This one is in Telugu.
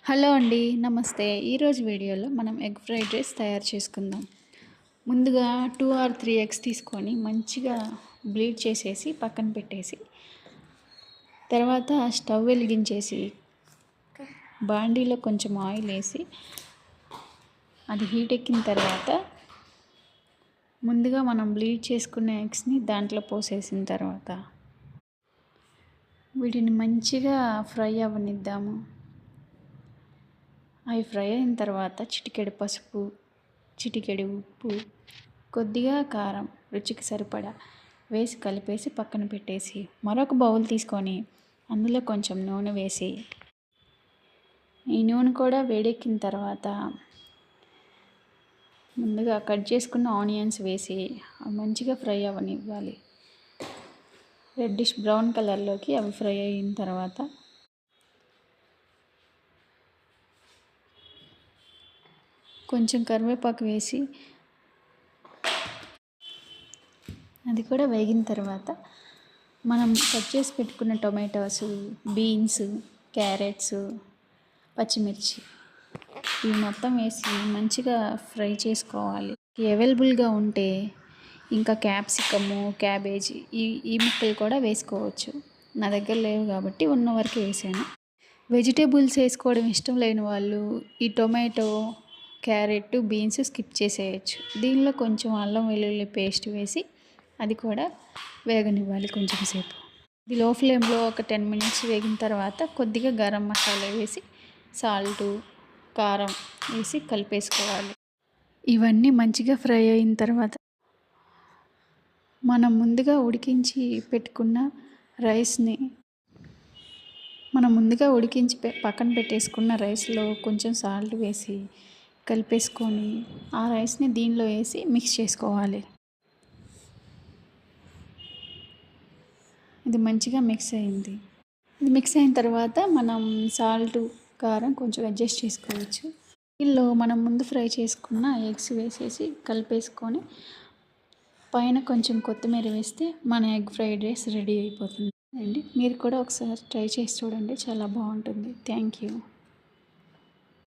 హలో అండి. నమస్తే. ఈరోజు వీడియోలో మనం ఎగ్ ఫ్రైడ్ రైస్ తయారు చేసుకుందాం. ముందుగా 2 ఆర్ 3 ఎగ్స్ తీసుకొని మంచిగా బ్లీడ్ చేసేసి పక్కన పెట్టేసి, తర్వాత స్టవ్ వెలిగించేసి బాండీలో కొంచెం ఆయిల్ వేసి, అది హీట్ ఎక్కిన తర్వాత ముందుగా మనం బ్లీడ్ చేసుకున్న ఎగ్స్ని దాంట్లో పోసేసిన తర్వాత వీటిని మంచిగా ఫ్రై అవ్వనిద్దాము. అవి ఫ్రై అయిన తర్వాత చిటికెడు పసుపు, చిటికెడు ఉప్పు, కొద్దిగా కారం రుచికి సరిపడా వేసి కలిపేసి పక్కన పెట్టేసి, మరొక బౌల్ తీసుకొని అందులో కొంచెం నూనె వేసి, ఈ నూనె కూడా వేడెక్కిన తర్వాత ముందుగా కట్ చేసుకున్న ఆనియన్స్ వేసి మంచిగా ఫ్రై అవ్వనివ్వాలి. రెడ్డిష్ బ్రౌన్ కలర్లోకి అవి ఫ్రై అయిన తర్వాత కొంచెం కరివేపాకు వేసి, అది కూడా వేగిన తర్వాత మనం కట్ చేసి పెట్టుకున్న టొమాటోస్, బీన్స్, క్యారెట్స్, పచ్చిమిర్చి ఇవి మొత్తం వేసి మంచిగా ఫ్రై చేసుకోవాలి. అవైలబుల్గా ఉంటే ఇంకా క్యాప్సికము, క్యాబేజీ ఈ ముక్కలు కూడా వేసుకోవచ్చు. నా దగ్గర లేవు కాబట్టి ఉన్న వరకు వేసాను. వెజిటేబుల్స్ వేసుకోవడం ఇష్టం లేని వాళ్ళు ఈ టొమాటో, క్యారెట్, బీన్స్ స్కిప్ చేసేయచ్చు. దీనిలో కొంచెం అల్లం వెల్లుల్లి పేస్ట్ వేసి అది కూడా వేగనివ్వాలి కొంచెం సేపు. ఇది లో ఫ్లేమ్లో ఒక 10 మినిట్స్ వేగిన తర్వాత కొద్దిగా గరం మసాలా వేసి, సాల్టు, కారం వేసి కలిపేసుకోవాలి. ఇవన్నీ మంచిగా ఫ్రై అయిన తర్వాత మనం ముందుగా ఉడికించి పెట్టుకున్న రైస్ని పక్కన పెట్టేసుకున్న రైస్లో కొంచెం సాల్ట్ వేసి కలిపేసుకొని, ఆ రైస్ని దీనిలో వేసి మిక్స్ చేసుకోవాలి. ఇది మంచిగా మిక్స్ అయింది. ఇది మిక్స్ అయిన తర్వాత మనం సాల్ట్, కారం కొంచెం అడ్జస్ట్ చేసుకోవచ్చు. దీనిలో మనం ముందు ఫ్రై చేసుకున్న ఎగ్స్ వేసేసి కలిపేసుకొని, పైన కొంచెం కొత్తిమీర వేస్తే మన ఎగ్ ఫ్రైడ్ రైస్ రెడీ అయిపోతుంది అండి. మీరు కూడా ఒకసారి ట్రై చేసి చూడండి, చాలా బాగుంటుంది. Thank you.